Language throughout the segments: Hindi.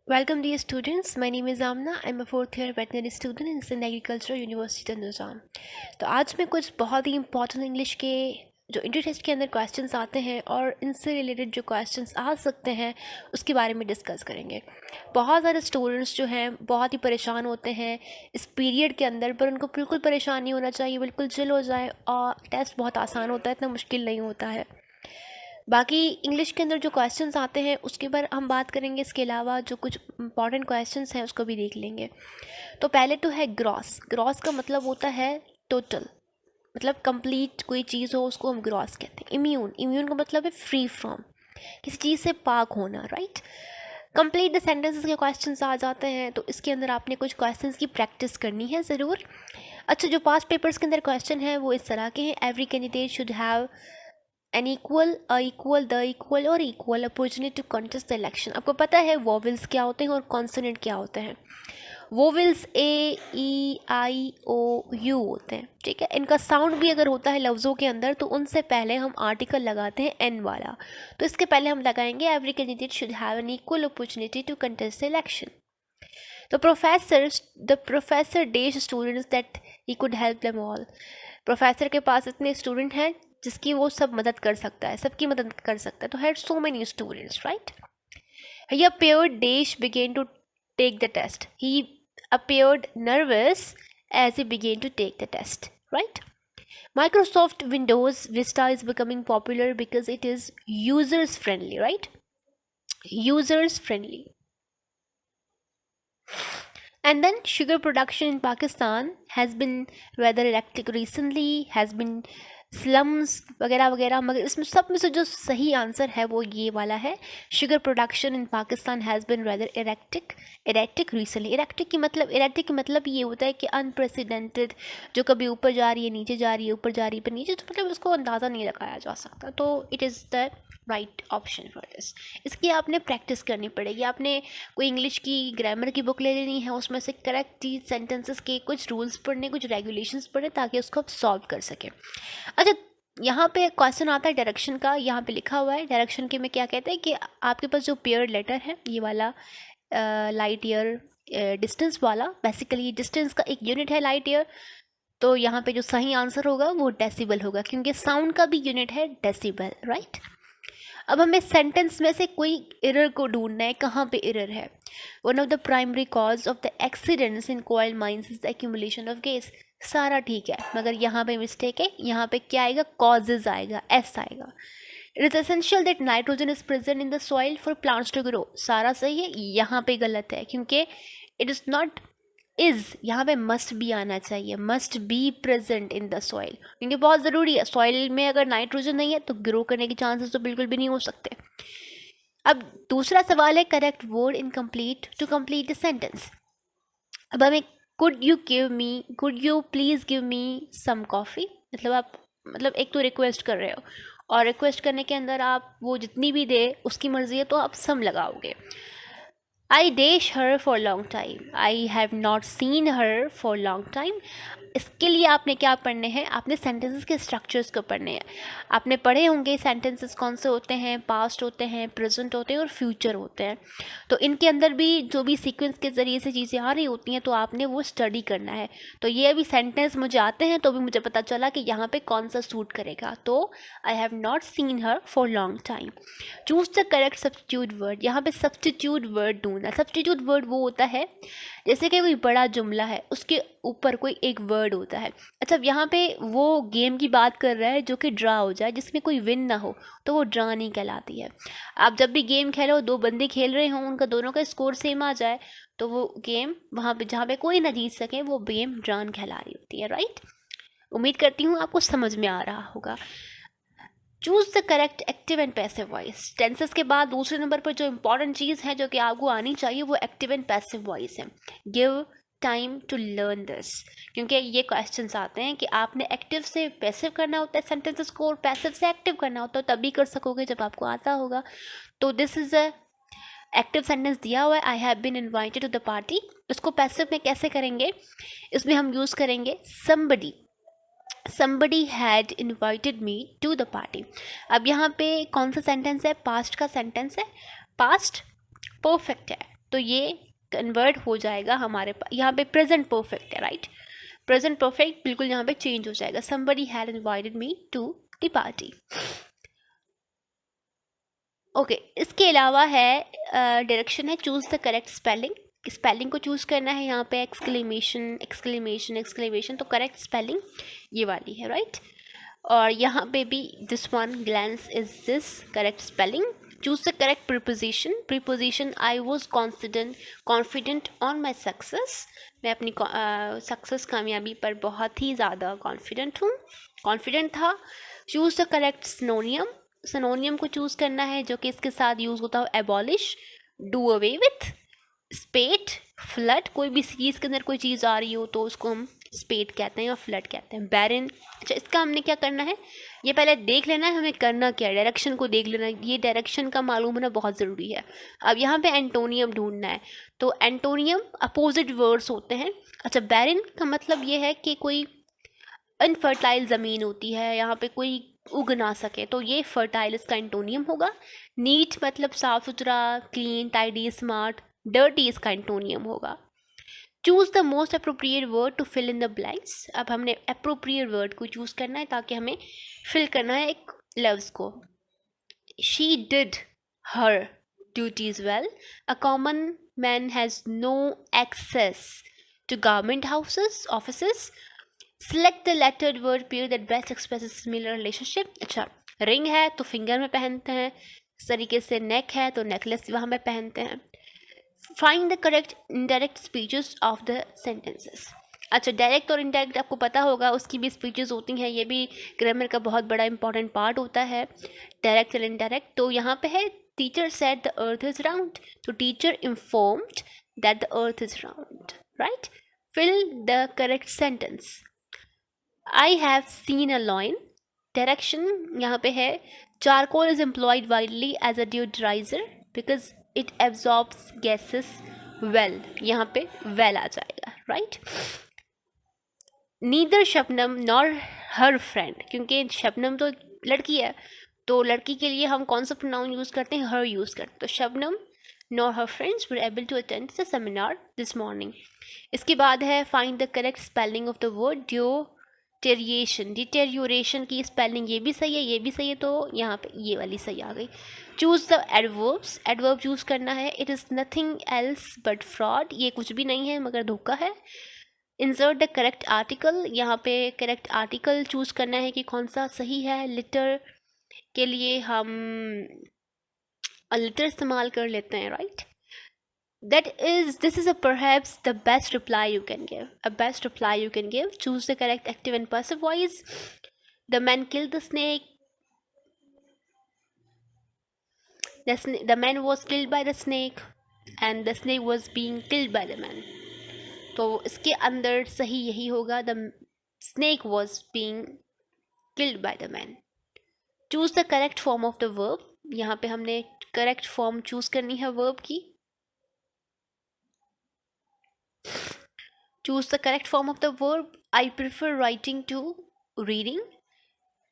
Welcome dear students, my name is Amna. I'm a fourth year veterinary student in Sindh Agricultural University तनुजाम। तो आज मैं कुछ बहुत ही इंपॉर्टेंट इंग्लिश के जो इंट्री टेस्ट के अंदर क्वेश्चंस आते हैं और इनसे रिलेटेड जो क्वेश्चंस आ सकते हैं उसके बारे में डिस्कस करेंगे। बहुत सारे स्टूडेंट्स जो हैं बहुत ही परेशान होते हैं इस पीरियड के अंदर, पर उनको बिल्कुल परेशान नहीं होना चाहिए, बिल्कुल चिल हो जाए और टेस्ट बहुत आसान होता है, इतना मुश्किल नहीं होता है। बाकी इंग्लिश के अंदर जो क्वेश्चंस आते हैं उसके बारे हम बात करेंगे, इसके अलावा जो कुछ इंपॉर्टेंट क्वेश्चंस हैं उसको भी देख लेंगे। तो पहले तो है ग्रॉस। ग्रॉस का मतलब होता है टोटल, मतलब कंप्लीट कोई चीज़ हो उसको हम ग्रॉस कहते हैं। इम्यून, इम्यून का मतलब है फ्री फ्रॉम, किसी चीज़ से पाक होना, राइट। कंप्लीट द सेंटेंसेस के क्वेश्चंस आ जाते हैं, तो इसके अंदर आपने कुछ क्वेश्चंस की प्रैक्टिस करनी है ज़रूर। अच्छा, जो पास्ट पेपर्स के अंदर क्वेश्चन है वो इस तरह के हैं। Every candidate should have an equal, a equal, the equal और equal opportunity to contest the election. आपको पता है वोवेल्स क्या होते हैं और कॉन्सोनेंट क्या होते हैं। Vowels A E I O you होते हैं, ठीक है। इनका साउंड भी अगर होता है लफ्ज़ों के अंदर तो उनसे पहले हम आर्टिकल लगाते हैं एन वाला, तो इसके पहले हम लगाएंगे every candidate should have an equal opportunity to contest the election. The professor dash students that he could help them all. Professor के पास इतने स्टूडेंट हैं जिसकी वो सब मदद कर सकता है, सबकी मदद कर सकता है। तो had so many students, right. He appeared Desh began to take the test. He appeared nervous as he began to take the test, right. Microsoft Windows Vista is becoming popular because it is users friendly, right. Users friendly. And then sugar production in Pakistan has been rather erratic recently, has been slums वगैरह वगैरह, मगर इसमें सब में से जो सही आंसर है वो ये वाला है। Sugar production in Pakistan has been rather erratic recently. Erratic की मतलब ये होता है कि अनप्रेसिडेंटेड, जो कभी ऊपर जा रही है नीचे जा रही है, ऊपर जा रही है पर नीचे, तो मतलब उसको अंदाज़ा नहीं लगाया जा सकता। तो it is the right option for this. इसकी आपने प्रैक्टिस करनी पड़ेगी। आपने कोई इंग्लिश की ग्रामर की बुक ले लेनी है, उसमें से करेक्ट सेंटेंसेस के कुछ रूल्स पढ़ने, कुछ रेगुलेशंस पढ़ने, ताकि उसको आप सॉल्व कर सकें। अच्छा, यहाँ पे क्वेश्चन आता है डायरेक्शन का। यहाँ पे लिखा हुआ है डायरेक्शन के में क्या कहते हैं कि आपके पास जो पेयर्ड लेटर है ये वाला लाइट ईयर डिस्टेंस वाला, बेसिकली डिस्टेंस का एक यूनिट है लाइट ईयर। तो यहाँ पे जो सही आंसर होगा वो डेसिबल होगा, क्योंकि साउंड का भी यूनिट है डेसिबल, राइट। अब हमें सेंटेंस में से कोई एरर को ढूंढना है, कहाँ पे एरर है। One of the primary cause of the accidents in coal mines is the accumulation of gas. सारा ठीक है, मगर यहाँ पे मिस्टेक है। यहाँ पे क्या आएगा, कॉजेज आएगा, एस आएगा। It is essential that nitrogen is present in the soil for plants to grow. सारा सही है, यहाँ पे गलत है, क्योंकि इट इज़ नॉट इज़, यहाँ पे मस्ट बी आना चाहिए, must be present in the soil, क्योंकि बहुत ज़रूरी है। सॉइल में अगर नाइट्रोजन नहीं है तो ग्रो करने के चांसेस तो बिल्कुल भी नहीं हो सकते। अब दूसरा सवाल है correct word incomplete to complete the sentence. अब हमें could you please give me some coffee, मतलब आप, मतलब एक तो रिक्वेस्ट कर रहे हो, और रिक्वेस्ट करने के अंदर आप वो जितनी भी दे उसकी मर्ज़ी है, तो आप सम लगाओगे। I dash her for long time. I have not seen her for long time. इसके लिए आपने क्या पढ़ने हैं, आपने सेंटेंसेस के स्ट्रक्चर्स को पढ़ने हैं। आपने पढ़े होंगे सेंटेंसेस कौन से होते हैं, पास्ट होते हैं, प्रेजेंट होते हैं और फ्यूचर होते हैं। तो इनके अंदर भी जो भी सीक्वेंस के ज़रिए से चीज़ें आ रही होती हैं तो आपने वो स्टडी करना है। तो ये अभी सेंटेंस मुझे आते हैं तो भी मुझे पता चला कि यहाँ पे कौन सा सूट करेगा। तो I have not seen her for long time. Choose the correct substitute word. यहाँ पे सब्स्टिट्यूट वर्ड ढूंढना। सब्स्टिट्यूट वर्ड वो होता है जैसे कि कोई बड़ा जुमला है उसके ऊपर कोई एक वर्ड होता है। अच्छा, अब यहाँ पे वो गेम की बात कर रहा है जो कि ड्रा हो जाए, जिसमें कोई विन ना हो, तो वो ड्रा नहीं कहलाती है। आप जब भी गेम खेलो, दो बंदे खेल रहे हों, उनका दोनों का स्कोर सेम आ जाए, तो वो गेम वहाँ पे जहाँ पे कोई ना जीत सके वो गेम ड्रॉन कहला रही होती है, राइट। उम्मीद करती हूँ आपको समझ में आ रहा होगा। Choose the correct active and passive voice. Tenses के बाद दूसरे नंबर पर जो इंपॉर्टेंट चीज़ है जो कि आपको आनी चाहिए वो एक्टिव एंड पैसिव वॉइस है। Give time to learn this, क्योंकि ये क्वेश्चंस आते हैं कि आपने एक्टिव से पैसिव करना होता है सेंटेंसेस को, और पैसिव से एक्टिव करना होता है, तभी कर सकोगे जब आपको आता होगा। तो this is a active sentence दिया हुआ है, I have been invited to the party. इसको पैसिव में कैसे करेंगे, इसमें हम यूज़ करेंगे somebody had invited me to the party। अब यहाँ पे कौन सा सेंटेंस है, पास्ट का सेंटेंस है, पास्ट परफेक्ट है, तो ये कन्वर्ट हो जाएगा हमारे पास, यहाँ पे प्रेजेंट परफेक्ट है, राइट। प्रेजेंट परफेक्ट बिल्कुल यहाँ पे चेंज हो जाएगा, somebody had invited me to the party. Okay, इसके अलावा है डायरेक्शन है choose the correct spelling. Spelling को चूज करना है, यहाँ पे एक्सक्लेमेशन एक्सक्लेमेशन एक्सक्लेमेशन, तो करेक्ट स्पेलिंग ये वाली है, राइट। और यहाँ पे भी this one glance is this correct spelling. Choose the correct preposition. Preposition I was confident on my success, मैं अपनी सक्सेस कामयाबी पर बहुत ही ज़्यादा कॉन्फिडेंट था। Choose the correct सिनोनियम। सिनोनियम को चूज करना है जो कि इसके साथ यूज होता हो, abolish, do away with, स्पेट, flood. कोई भी चीज़ के अंदर कोई चीज़ आ रही हो तो उसको हम स्पेट कहते हैं और फ्लड कहते हैं। बैरन, अच्छा इसका हमने क्या करना है, ये पहले देख लेना है हमें करना क्या है, डायरेक्शन को देख लेना है, ये डायरेक्शन का मालूम होना बहुत ज़रूरी है। अब यहाँ पे एंटोनियम ढूंढना है, तो एंटोनियम अपोजिट वर्ड्स होते हैं। अच्छा, बैरन का मतलब ये है कि कोई अनफर्टाइल ज़मीन होती है, यहाँ पे कोई उग ना सके, तो ये फर्टाइल इसका एंटोनियम होगा। नीट मतलब साफ सुथरा, क्लीन, टाइडी, स्मार्ट। डर्टी इसका एंटोनियम होगा। Choose the most appropriate word to fill in the blanks. अब हमने अप्रोप्रिएट वर्ड को चूज करना है ताकि हमें फिल करना है एक लफ्ज़ को। She did her duties well. A common man has no access to government houses offices. Select the lettered word pair that best expresses similar relationship. अच्छा, रिंग है तो फिंगर में पहनते हैं, इस तरीके से नेक है तो नेकलेस वहाँ में पहनते हैं। Find the correct indirect speeches of the sentences. अच्छा, डायरेक्ट और इनडायरेक्ट आपको पता होगा, उसकी भी स्पीचेस होती हैं, ये भी ग्रामर का बहुत बड़ा इंपॉर्टेंट पार्ट होता है, डायरेक्ट और इनडायरेक्ट। तो यहाँ पे है teacher said the earth is round, तो teacher informed that the earth is round, right. Fill the correct sentence. I have seen a lion. Direction यहाँ पे है charcoal is employed widely as a deodorizer because it absorbs gases well. यहाँ पे well आ जाएगा, right? Neither Shabnam nor her friend, क्योंकि शबनम तो लड़की है, तो लड़की के लिए हम कौन सा प्रोनाउन यूज़ करते हैं, her यूज़ करते हैं। तो Shabnam nor her friends were able to attend the seminar this morning. इसके बाद है find the correct spelling of the word deterioration. Deterioration की स्पेलिंग ये भी सही है, ये भी सही है, तो यहाँ पे ये वाली सही आ गई। Choose the adverbs. Adverb choose करना है, it is nothing else but fraud, ये कुछ भी नहीं है मगर धोखा है। Insert the correct article. यहाँ पे करेक्ट आर्टिकल चूज़ करना है कि कौन सा सही है। लिटर के लिए हम लिटर इस्तेमाल कर लेते हैं, right. This is perhaps the best reply you can give. A best reply you can give. Choose the correct active and passive voice. The man killed the snake. The man was killed by the snake, and the snake was being killed by the man. तो इसके अंदर सही यही होगा, the snake was being killed by the man. Choose the correct form of the verb. यहाँ पे हमने correct form choose करनी है verb की। Choose the correct form of the verb. I prefer writing to reading.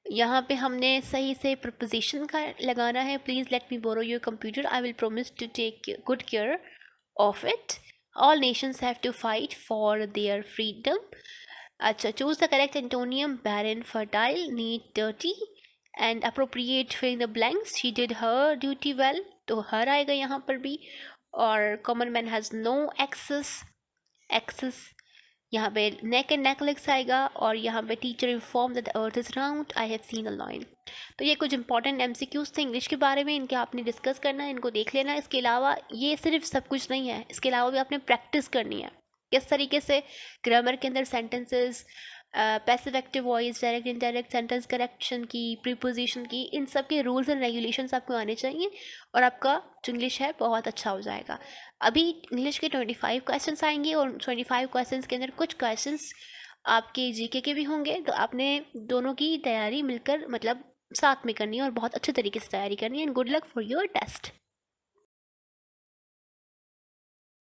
यहाँ पे हमने सही से preposition का लगाना है। Please let me borrow your computer. I will promise to take good care of it. All nations have to fight for their freedom. अच्छा, choose the correct antonium. Barren, fertile, neat, dirty, and appropriate filling the blanks. She did her duty well. तो her आएगा यहाँ पर भी। और common man has no access यहाँ पे नेक एंड नेकलेस आएगा। और यहाँ पे teacher inform that the earth is round, I have seen a lion. तो ये कुछ इंपॉर्टेंट एमसीक्यूज थे इंग्लिश के बारे में, इनके आपने डिस्कस करना है, इनको देख लेना है। इसके अलावा ये सिर्फ सब कुछ नहीं है, इसके अलावा भी आपने प्रैक्टिस करनी है किस तरीके से ग्रामर के अंदर sentences, passive active voice, direct indirect, sentence correction की, प्रीपोजिशन की, इन सब के रूल्स एंड रेगुलेशंस आपको आने चाहिए और आपका जो इंग्लिश है बहुत अच्छा हो जाएगा। अभी इंग्लिश के 25 क्वेश्चंस आएंगे और 25 क्वेश्चंस के अंदर कुछ क्वेश्चंस आपके जीके के भी होंगे, तो आपने दोनों की तैयारी मिलकर मतलब साथ में करनी है और बहुत अच्छे तरीके से तैयारी करनी है। And good luck for your test.